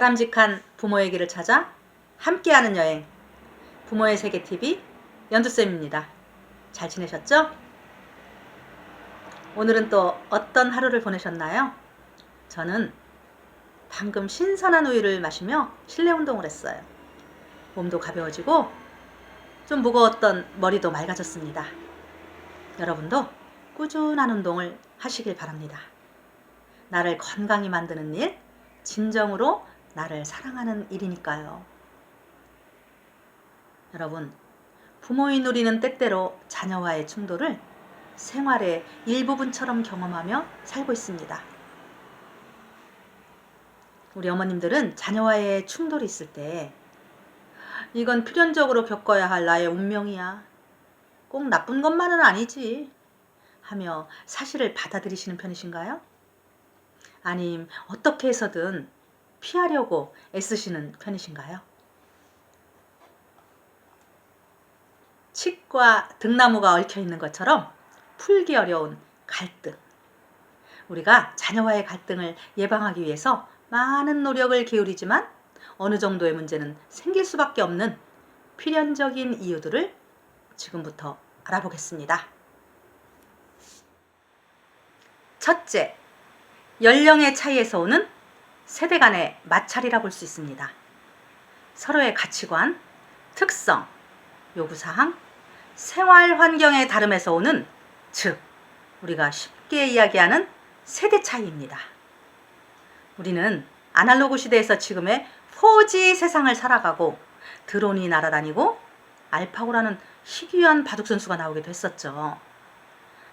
바람직한 부모의 길을 찾아 함께하는 여행, 부모의 세계TV 연두쌤입니다. 잘 지내셨죠? 오늘은 또 어떤 하루를 보내셨나요? 저는 방금 신선한 우유를 마시며 실내 운동을 했어요. 몸도 가벼워지고 좀 무거웠던 머리도 맑아졌습니다. 여러분도 꾸준한 운동을 하시길 바랍니다. 나를 건강히 만드는 일, 진정으로 나를 사랑하는 일이니까요. 여러분, 부모의 누리는 때때로 자녀와의 충돌을 생활의 일부분처럼 경험하며 살고 있습니다. 우리 어머님들은 자녀와의 충돌이 있을 때 이건 필연적으로 겪어야 할 나의 운명이야, 꼭 나쁜 것만은 아니지 하며 사실을 받아들이시는 편이신가요? 아님 어떻게 해서든 피하려고 애쓰시는 편이신가요? 칡과 등나무가 얽혀 있는 것처럼 풀기 어려운 갈등. 우리가 자녀와의 갈등을 예방하기 위해서 많은 노력을 기울이지만 어느 정도의 문제는 생길 수밖에 없는 필연적인 이유들을 지금부터 알아보겠습니다. 첫째, 연령의 차이에서 오는 세대 간의 마찰이라 볼 수 있습니다. 서로의 가치관, 특성, 요구사항, 생활 환경의 다름에서 오는, 즉 우리가 쉽게 이야기하는 세대 차이입니다. 우리는 아날로그 시대에서 지금의 4G 세상을 살아가고 드론이 날아다니고 알파고라는 희귀한 바둑선수가 나오기도 했었죠.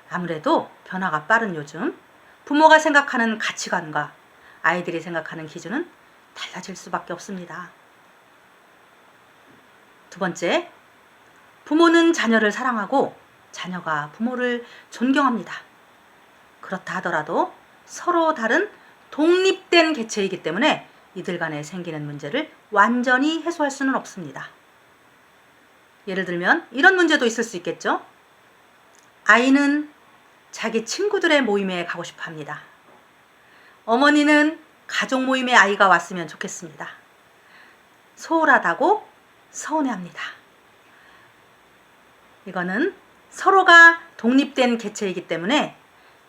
아무래도 변화가 빠른 요즘 부모가 생각하는 가치관과 아이들이 생각하는 기준은 달라질 수밖에 없습니다. 두 번째, 부모는 자녀를 사랑하고 자녀가 부모를 존경합니다. 그렇다 하더라도 서로 다른 독립된 개체이기 때문에 이들 간에 생기는 문제를 완전히 해소할 수는 없습니다. 예를 들면 이런 문제도 있을 수 있겠죠? 아이는 자기 친구들의 모임에 가고 싶어 합니다. 어머니는 가족 모임에 아이가 왔으면 좋겠습니다. 소홀하다고 서운해합니다. 이거는 서로가 독립된 개체이기 때문에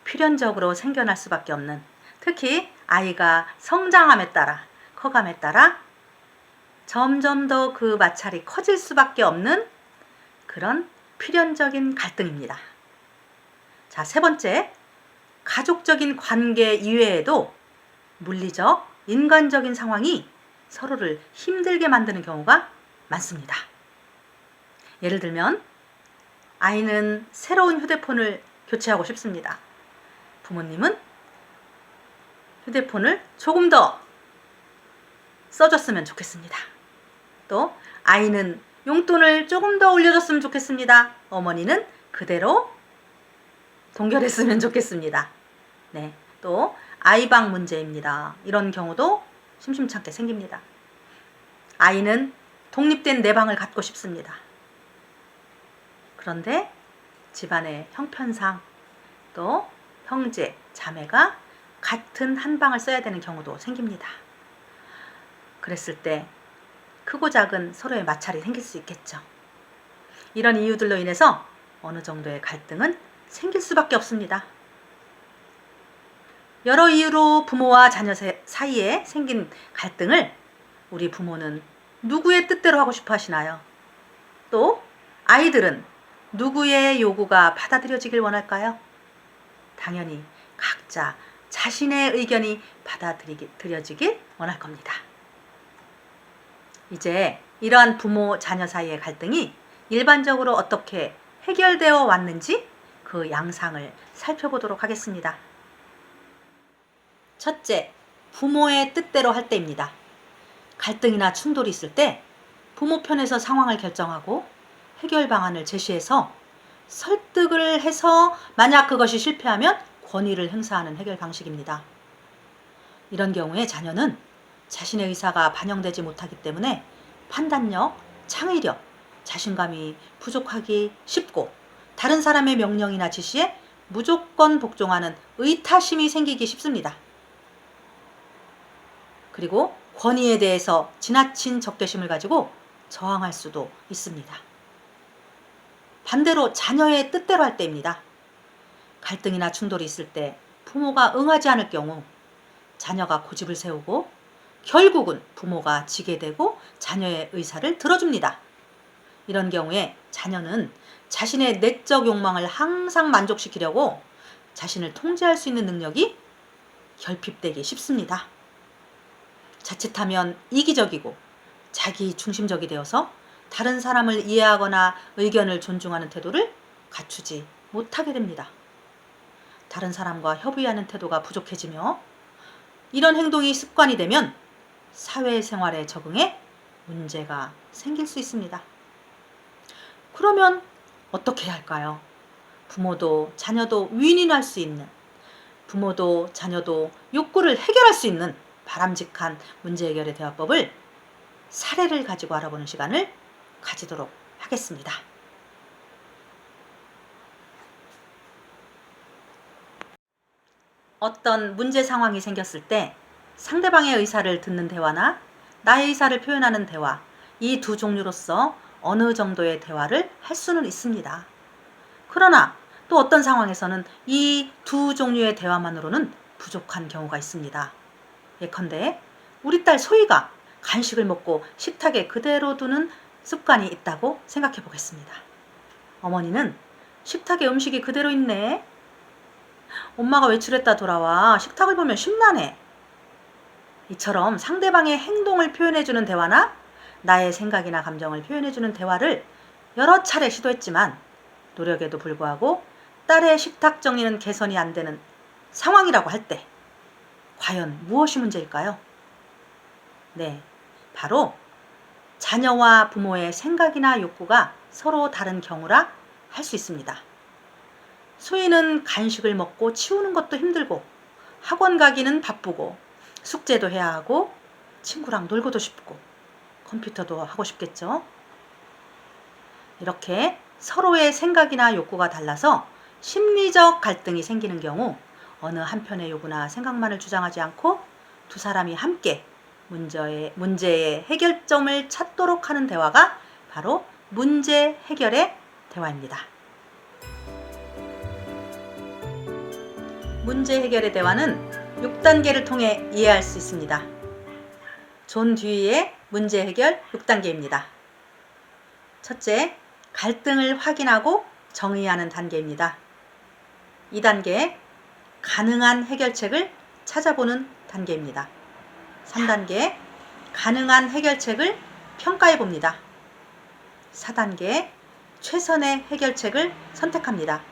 필연적으로 생겨날 수밖에 없는, 특히 아이가 성장함에 따라, 커감에 따라 점점 더 그 마찰이 커질 수밖에 없는 그런 필연적인 갈등입니다. 자, 세 번째, 가족적인 관계 이외에도 물리적, 인간적인 상황이 서로를 힘들게 만드는 경우가 많습니다. 예를 들면 아이는 새로운 휴대폰을 교체하고 싶습니다. 부모님은 휴대폰을 조금 더 써줬으면 좋겠습니다. 또 아이는 용돈을 조금 더 올려줬으면 좋겠습니다. 어머니는 그대로 동결했으면 좋겠습니다. 네, 또 아이방 문제입니다. 이런 경우도 심심찮게 생깁니다. 아이는 독립된 내 방을 갖고 싶습니다. 그런데 집안의 형편상 또 형제, 자매가 같은 한 방을 써야 되는 경우도 생깁니다. 그랬을 때 크고 작은 서로의 마찰이 생길 수 있겠죠. 이런 이유들로 인해서 어느 정도의 갈등은 생길 수밖에 없습니다. 여러 이유로 부모와 자녀 사이에 생긴 갈등을 우리 부모는 누구의 뜻대로 하고 싶어 하시나요? 또 아이들은 누구의 요구가 받아들여지길 원할까요? 당연히 각자 자신의 의견이 받아들여지길 원할 겁니다. 이제 이러한 부모, 자녀 사이의 갈등이 일반적으로 어떻게 해결되어 왔는지 그 양상을 살펴보도록 하겠습니다. 첫째, 부모의 뜻대로 할 때입니다. 갈등이나 충돌이 있을 때 부모 편에서 상황을 결정하고 해결 방안을 제시해서 설득을 해서 만약 그것이 실패하면 권위를 행사하는 해결 방식입니다. 이런 경우에 자녀는 자신의 의사가 반영되지 못하기 때문에 판단력, 창의력, 자신감이 부족하기 쉽고 다른 사람의 명령이나 지시에 무조건 복종하는 의타심이 생기기 쉽습니다. 그리고 권위에 대해서 지나친 적개심을 가지고 저항할 수도 있습니다. 반대로 자녀의 뜻대로 할 때입니다. 갈등이나 충돌이 있을 때 부모가 응하지 않을 경우 자녀가 고집을 세우고 결국은 부모가 지게 되고 자녀의 의사를 들어줍니다. 이런 경우에 자녀는 자신의 내적 욕망을 항상 만족시키려고 자신을 통제할 수 있는 능력이 결핍되기 쉽습니다. 자칫하면 이기적이고 자기 중심적이 되어서 다른 사람을 이해하거나 의견을 존중하는 태도를 갖추지 못하게 됩니다. 다른 사람과 협의하는 태도가 부족해지며 이런 행동이 습관이 되면 사회생활에 적응에 문제가 생길 수 있습니다. 그러면 어떻게 해야 할까요? 부모도 자녀도 윈윈할 수 있는, 부모도 자녀도 욕구를 해결할 수 있는 바람직한 문제 해결의 대화법을 사례를 가지고 알아보는 시간을 가지도록 하겠습니다. 어떤 문제 상황이 생겼을 때 상대방의 의사를 듣는 대화나 나의 의사를 표현하는 대화, 이 두 종류로서 어느 정도의 대화를 할 수는 있습니다. 그러나 또 어떤 상황에서는 이 두 종류의 대화만으로는 부족한 경우가 있습니다. 예컨대 우리 딸 소희가 간식을 먹고 식탁에 그대로 두는 습관이 있다고 생각해 보겠습니다. 어머니는 식탁에 음식이 그대로 있네. 엄마가 외출했다 돌아와 식탁을 보면 심란해. 이처럼 상대방의 행동을 표현해주는 대화나 나의 생각이나 감정을 표현해주는 대화를 여러 차례 시도했지만 노력에도 불구하고 딸의 식탁 정리는 개선이 안 되는 상황이라고 할 때 과연 무엇이 문제일까요? 네, 바로 자녀와 부모의 생각이나 욕구가 서로 다른 경우라 할 수 있습니다. 소희는 간식을 먹고 치우는 것도 힘들고 학원 가기는 바쁘고 숙제도 해야 하고 친구랑 놀고도 싶고 컴퓨터도 하고 싶겠죠. 이렇게 서로의 생각이나 욕구가 달라서 심리적 갈등이 생기는 경우 어느 한편의 요구나 생각만을 주장하지 않고 두 사람이 함께 문제의 해결점을 찾도록 하는 대화가 바로 문제 해결의 대화입니다. 문제 해결의 대화는 6단계를 통해 이해할 수 있습니다. 존 듀이의 문제 해결 6단계입니다. 첫째, 갈등을 확인하고 정의하는 단계입니다. 2단계, 가능한 해결책을 찾아보는 단계입니다. 3단계, 가능한 해결책을 평가해 봅니다. 4단계, 최선의 해결책을 선택합니다.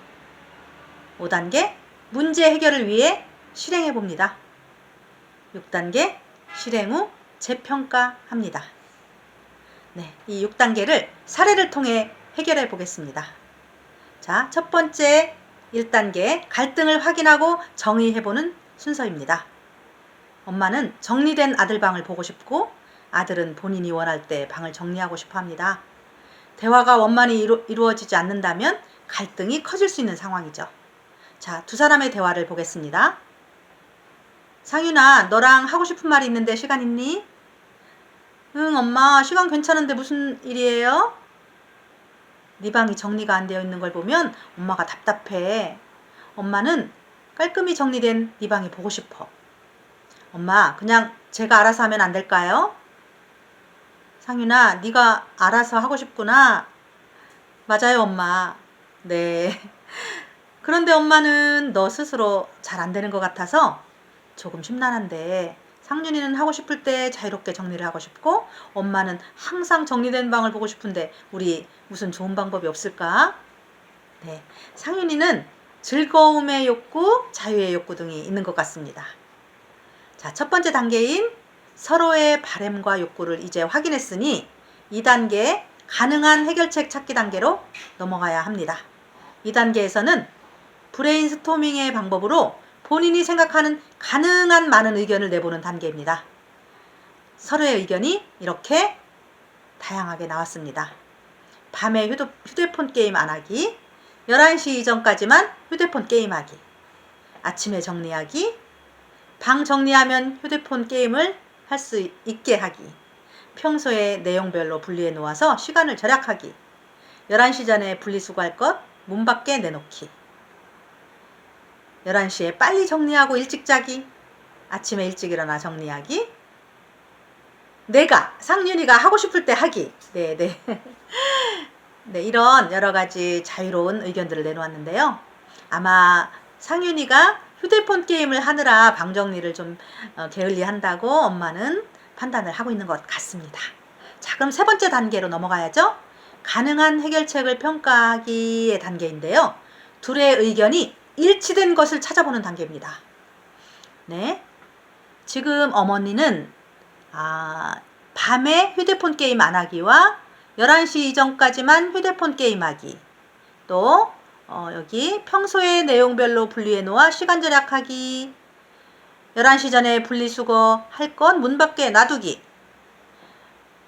5단계, 문제 해결을 위해 실행해 봅니다. 6단계, 실행 후 재평가합니다. 네, 이 6단계를 사례를 통해 해결해 보겠습니다. 자, 첫 번째 1단계, 갈등을 확인하고 정의해 보는 순서입니다. 엄마는 정리된 아들 방을 보고 싶고 아들은 본인이 원할 때 방을 정리하고 싶어 합니다. 대화가 원만히 이루어지지 않는다면 갈등이 커질 수 있는 상황이죠. 자, 두 사람의 대화를 보겠습니다. 상윤아, 너랑 하고 싶은 말이 있는데 시간 있니? 응, 엄마, 시간 괜찮은데 무슨 일이에요? 네 방이 정리가 안 되어 있는 걸 보면 엄마가 답답해. 엄마는 깔끔히 정리된 네 방이 보고 싶어. 엄마, 그냥 제가 알아서 하면 안 될까요? 상윤아, 네가 알아서 하고 싶구나. 맞아요, 엄마. 네. 그런데 엄마는 너 스스로 잘 안 되는 것 같아서 조금 심란한데 상윤이는 하고 싶을 때 자유롭게 정리를 하고 싶고 엄마는 항상 정리된 방을 보고 싶은데 우리 무슨 좋은 방법이 없을까? 네, 상윤이는 즐거움의 욕구, 자유의 욕구 등이 있는 것 같습니다. 자, 첫 번째 단계인 서로의 바램과 욕구를 이제 확인했으니 2단계 가능한 해결책 찾기 단계로 넘어가야 합니다. 2단계에서는 브레인스토밍의 방법으로 본인이 생각하는 가능한 많은 의견을 내보는 단계입니다. 서로의 의견이 이렇게 다양하게 나왔습니다. 밤에 휴대폰 게임 안 하기, 11시 이전까지만 휴대폰 게임하기, 아침에 정리하기, 방 정리하면 휴대폰 게임을 할 수 있게 하기. 평소에 내용별로 분리해 놓아서 시간을 절약하기. 11시 전에 분리수거할 것 문 밖에 내놓기. 11시에 빨리 정리하고 일찍 자기. 아침에 일찍 일어나 정리하기. 내가 상윤이가 하고 싶을 때 하기. 네네. 네, 이런 여러 가지 자유로운 의견들을 내놓았는데요. 아마 상윤이가 휴대폰 게임을 하느라 방 정리를 좀 게을리한다고 엄마는 판단을 하고 있는 것 같습니다. 자, 그럼 세 번째 단계로 넘어가야죠. 가능한 해결책을 평가하기의 단계인데요. 둘의 의견이 일치된 것을 찾아보는 단계입니다. 네, 지금 어머니는 밤에 휴대폰 게임 안 하기와 11시 이전까지만 휴대폰 게임 하기, 또 여기 평소에 내용별로 분리해 놓아 시간 절약하기, 11시 전에 분리수거 할 건 문 밖에 놔두기,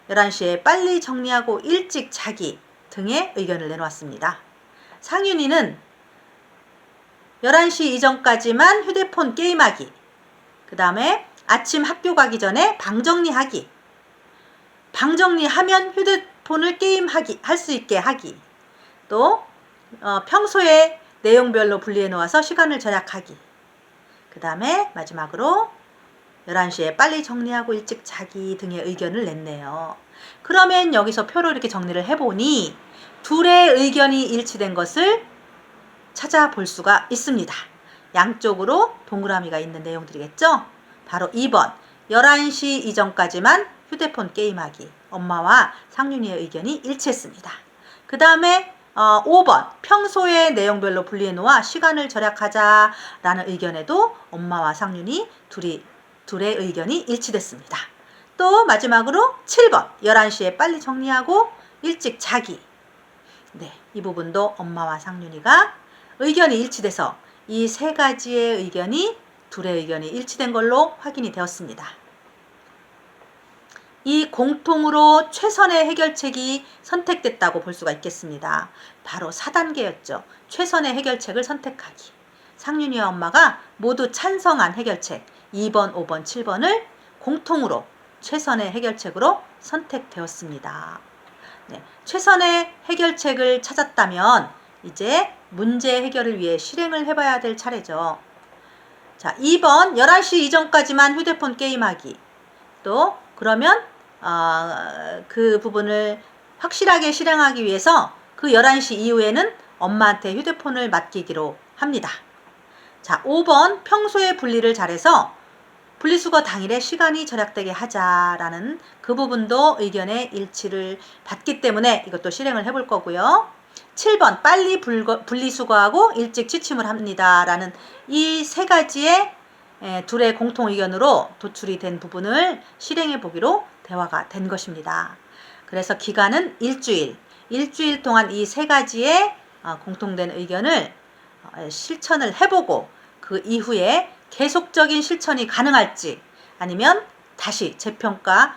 11시에 빨리 정리하고 일찍 자기 등의 의견을 내놓았습니다. 상윤이는 11시 이전까지만 휴대폰 게임하기, 그 다음에 아침 학교 가기 전에 방 정리하기, 방 정리하면 휴대폰을 게임하기, 할 수 있게 하기, 또 평소에 내용별로 분리해 놓아서 시간을 절약하기, 그 다음에 마지막으로 11시에 빨리 정리하고 일찍 자기 등의 의견을 냈네요. 그러면 여기서 표로 이렇게 정리를 해보니 둘의 의견이 일치된 것을 찾아볼 수가 있습니다. 양쪽으로 동그라미가 있는 내용들이겠죠? 바로 2번 11시 이전까지만 휴대폰 게임하기. 엄마와 상윤이의 의견이 일치했습니다. 그 다음에 5번 평소에 내용별로 분리해 놓아 시간을 절약하자라는 의견에도 엄마와 상윤이 둘의 의견이 일치됐습니다. 또 마지막으로 7번 11시에 빨리 정리하고 일찍 자기. 네, 이 부분도 엄마와 상윤이가 의견이 일치돼서 이 세 가지의 의견이 둘의 의견이 일치된 걸로 확인이 되었습니다. 이 공통으로 최선의 해결책이 선택됐다고 볼 수가 있겠습니다. 바로 4단계였죠. 최선의 해결책을 선택하기. 상윤이와 엄마가 모두 찬성한 해결책 2번, 5번, 7번을 공통으로 최선의 해결책으로 선택되었습니다. 네, 최선의 해결책을 찾았다면 이제 문제 해결을 위해 실행을 해봐야 될 차례죠. 자, 2번 11시 이전까지만 휴대폰 게임하기. 또 그러면 그 부분을 확실하게 실행하기 위해서 그 11시 이후에는 엄마한테 휴대폰을 맡기기로 합니다. 자, 5번 평소에 분리를 잘해서 분리수거 당일에 시간이 절약되게 하자라는 그 부분도 의견의 일치를 받기 때문에 이것도 실행을 해볼 거고요. 7번 빨리 분리수거하고 일찍 취침을 합니다 라는 이 세 가지의 둘의 공통 의견으로 도출이 된 부분을 실행해 보기로 대화가 된 것입니다. 그래서 기간은 일주일 동안 이 세 가지의 공통된 의견을 실천을 해보고 그 이후에 계속적인 실천이 가능할지 아니면 다시 재평가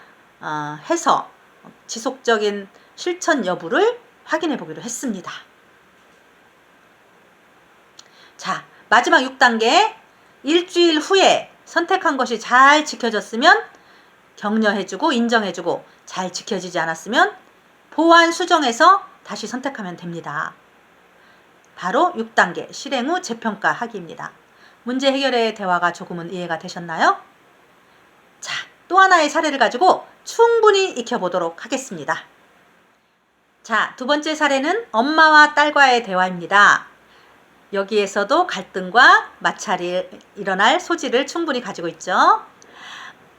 해서 지속적인 실천 여부를 확인해 보기로 했습니다. 자, 마지막 6단계 일주일 후에 선택한 것이 잘 지켜졌으면 격려해주고 인정해주고 잘 지켜지지 않았으면 보완 수정해서 다시 선택하면 됩니다. 바로 6단계 실행 후 재평가하기입니다. 문제 해결의 대화가 조금은 이해가 되셨나요? 자, 또 하나의 사례를 가지고 충분히 익혀보도록 하겠습니다. 자, 두 번째 사례는 엄마와 딸과의 대화입니다. 여기에서도 갈등과 마찰이 일어날 소지를 충분히 가지고 있죠.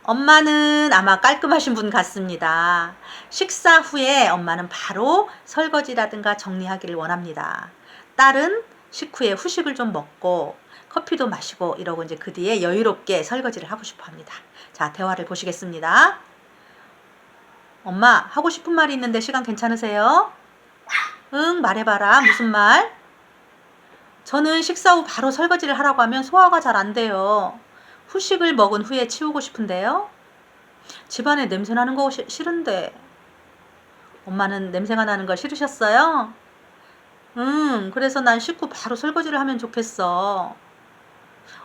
엄마는 아마 깔끔하신 분 같습니다. 식사 후에 엄마는 바로 설거지라든가 정리하기를 원합니다. 딸은 식후에 후식을 좀 먹고 커피도 마시고 이러고 이제 그 뒤에 여유롭게 설거지를 하고 싶어 합니다. 자, 대화를 보시겠습니다. 엄마, 하고 싶은 말이 있는데 시간 괜찮으세요? 응, 말해봐라. 무슨 말? 저는 식사 후 바로 설거지를 하라고 하면 소화가 잘 안 돼요. 후식을 먹은 후에 치우고 싶은데요. 집안에 냄새 나는 거 싫은데. 엄마는 냄새가 나는 거 싫으셨어요? 그래서 난 식후 바로 설거지를 하면 좋겠어.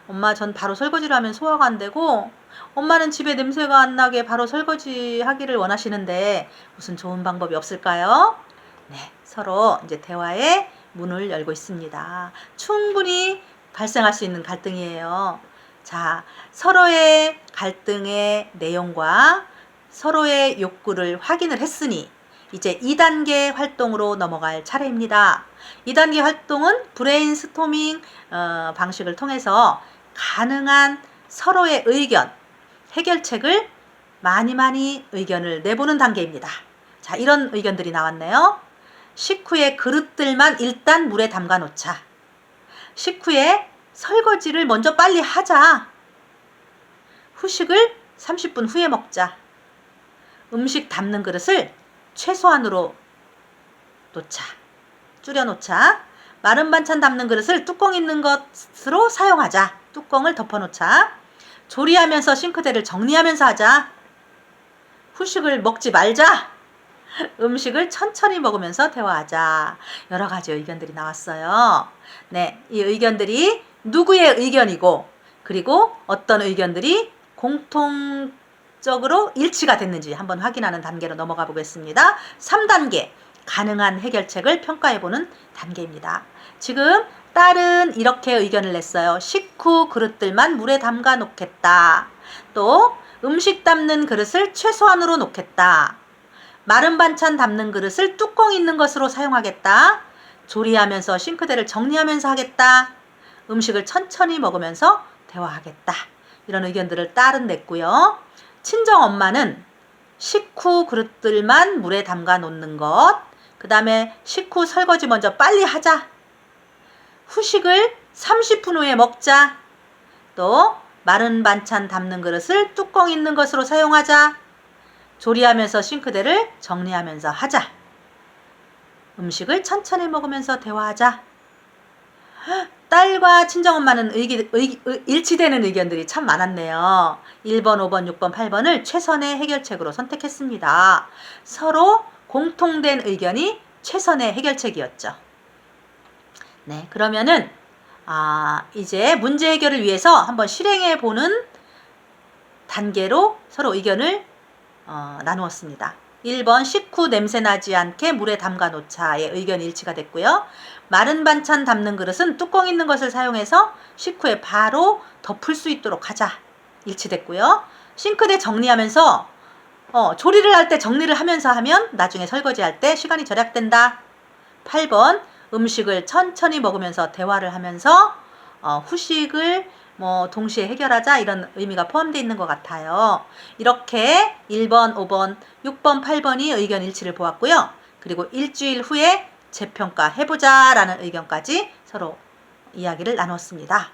엄마 전 바로 설거지를 하면 소화가 안 되고 엄마는 집에 냄새가 안 나게 바로 설거지 하기를 원하시는데 무슨 좋은 방법이 없을까요? 네, 서로 이제 대화의 문을 열고 있습니다. 충분히 발생할 수 있는 갈등이에요. 자, 서로의 갈등의 내용과 서로의 욕구를 확인을 했으니 이제 2단계 활동으로 넘어갈 차례입니다. 2단계 활동은 브레인스토밍 방식을 통해서 가능한 서로의 의견, 해결책을 많이 의견을 내보는 단계입니다. 자, 이런 의견들이 나왔네요. 식후에 그릇들만 일단 물에 담가 놓자. 식후에 설거지를 먼저 빨리 하자. 후식을 30분 후에 먹자. 음식 담는 그릇을 최소한으로 놓자. 줄여놓자. 마른 반찬 담는 그릇을 뚜껑 있는 것으로 사용하자. 뚜껑을 덮어놓자. 조리하면서 싱크대를 정리하면서 하자. 후식을 먹지 말자. 음식을 천천히 먹으면서 대화하자. 여러 가지 의견들이 나왔어요. 네, 이 의견들이 누구의 의견이고 그리고 어떤 의견들이 공통적으로 일치가 됐는지 한번 확인하는 단계로 넘어가 보겠습니다. 3단계, 가능한 해결책을 평가해보는 단계입니다. 지금 딸은 이렇게 의견을 냈어요. 식후 그릇들만 물에 담가 놓겠다. 또 음식 담는 그릇을 최소한으로 놓겠다. 마른 반찬 담는 그릇을 뚜껑 있는 것으로 사용하겠다. 조리하면서 싱크대를 정리하면서 하겠다. 음식을 천천히 먹으면서 대화하겠다. 이런 의견들을 딸은 냈고요. 친정 엄마는 식후 그릇들만 물에 담가 놓는 것, 그 다음에 식후 설거지 먼저 빨리 하자. 후식을 30분 후에 먹자. 또 마른 반찬 담는 그릇을 뚜껑 있는 것으로 사용하자. 조리하면서 싱크대를 정리하면서 하자. 음식을 천천히 먹으면서 대화하자. 딸과 친정엄마는 일치되는 의견들이 참 많았네요. 1번, 5번, 6번, 8번을 최선의 해결책으로 선택했습니다. 서로 공통된 의견이 최선의 해결책이었죠. 네, 그러면은 이제 문제 해결을 위해서 한번 실행해 보는 단계로 서로 의견을 나누었습니다. 1번 식후 냄새 나지 않게 물에 담가 놓자의 의견 일치가 됐고요. 마른 반찬 담는 그릇은 뚜껑 있는 것을 사용해서 식후에 바로 덮을 수 있도록 하자. 일치됐고요. 싱크대 정리하면서 조리를 할 때 정리를 하면서 하면 나중에 설거지할 때 시간이 절약된다. 8번 음식을 천천히 먹으면서 대화를 하면서 후식을 동시에 해결하자 이런 의미가 포함되어 있는 것 같아요. 이렇게 1번, 5번, 6번, 8번이 의견 일치를 보았고요. 그리고 일주일 후에 재평가 해보자 라는 의견까지 서로 이야기를 나눴습니다.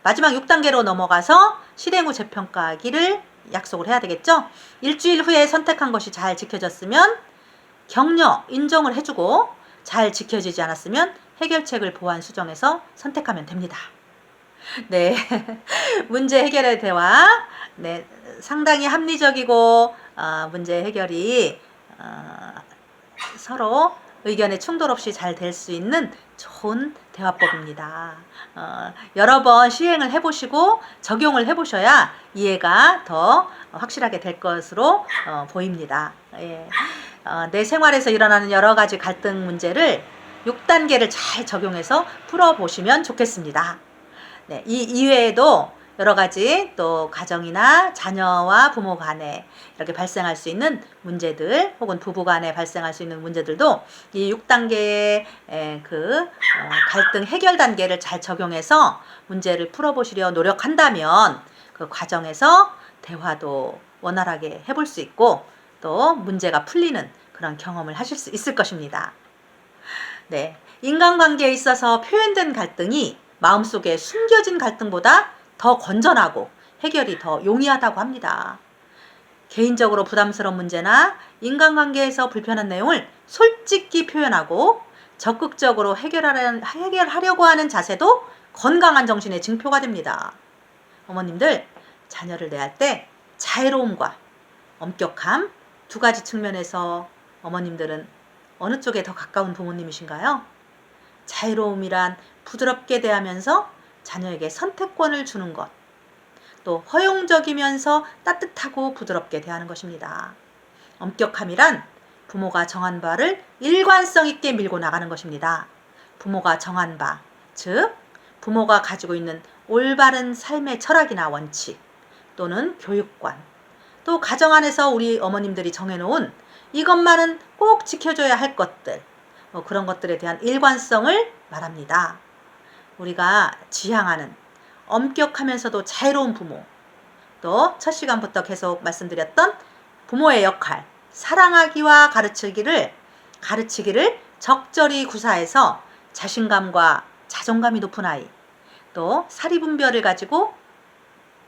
마지막 6단계로 넘어가서 실행 후 재평가하기를 약속을 해야 되겠죠. 일주일 후에 선택한 것이 잘 지켜졌으면 격려, 인정을 해주고 잘 지켜지지 않았으면 해결책을 보완 수정해서 선택하면 됩니다. 네, 문제 해결의 대화. 네, 상당히 합리적이고 문제 해결이 서로 의견의 충돌 없이 잘 될 수 있는 좋은 대화법입니다. 여러 번 시행을 해보시고 적용을 해보셔야 이해가 더 확실하게 될 것으로 보입니다. 예. 내 생활에서 일어나는 여러 가지 갈등 문제를 6단계를 잘 적용해서 풀어보시면 좋겠습니다. 네, 이 이외에도 여러 가지 또 가정이나 자녀와 부모 간에 이렇게 발생할 수 있는 문제들 혹은 부부 간에 발생할 수 있는 문제들도 이 6단계의 갈등 해결 단계를 잘 적용해서 문제를 풀어보시려 노력한다면 그 과정에서 대화도 원활하게 해볼 수 있고 또 문제가 풀리는 그런 경험을 하실 수 있을 것입니다. 네, 인간관계에 있어서 표현된 갈등이 마음속에 숨겨진 갈등보다 더 건전하고 해결이 더 용이하다고 합니다. 개인적으로 부담스러운 문제나 인간관계에서 불편한 내용을 솔직히 표현하고 적극적으로 해결하려고 하는 자세도 건강한 정신의 징표가 됩니다. 어머님들, 자녀를 대할 때 자애로움과 엄격함 두 가지 측면에서 어머님들은 어느 쪽에 더 가까운 부모님이신가요? 자애로움이란 부드럽게 대하면서 자녀에게 선택권을 주는 것, 또 허용적이면서 따뜻하고 부드럽게 대하는 것입니다. 엄격함이란 부모가 정한 바를 일관성 있게 밀고 나가는 것입니다. 부모가 정한 바, 즉 부모가 가지고 있는 올바른 삶의 철학이나 원칙, 또는 교육관, 또 가정 안에서 우리 어머님들이 정해놓은 이것만은 꼭 지켜줘야 할 것들, 그런 것들에 대한 일관성을 말합니다. 우리가 지향하는 엄격하면서도 자유로운 부모, 또 첫 시간부터 계속 말씀드렸던 부모의 역할, 사랑하기와 가르치기를 적절히 구사해서 자신감과 자존감이 높은 아이, 또 사리분별을 가지고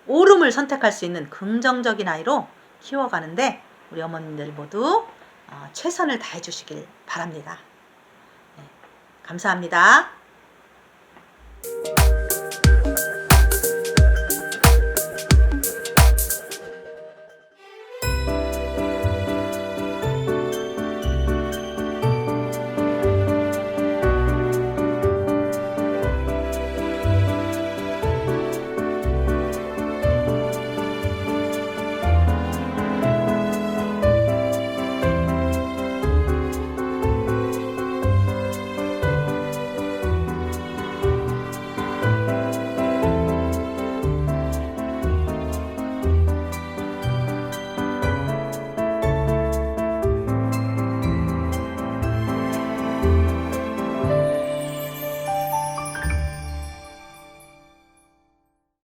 옳음을 선택할 수 있는 긍정적인 아이로 키워가는데 우리 어머님들 모두 최선을 다해 주시길 바랍니다. 네, 감사합니다.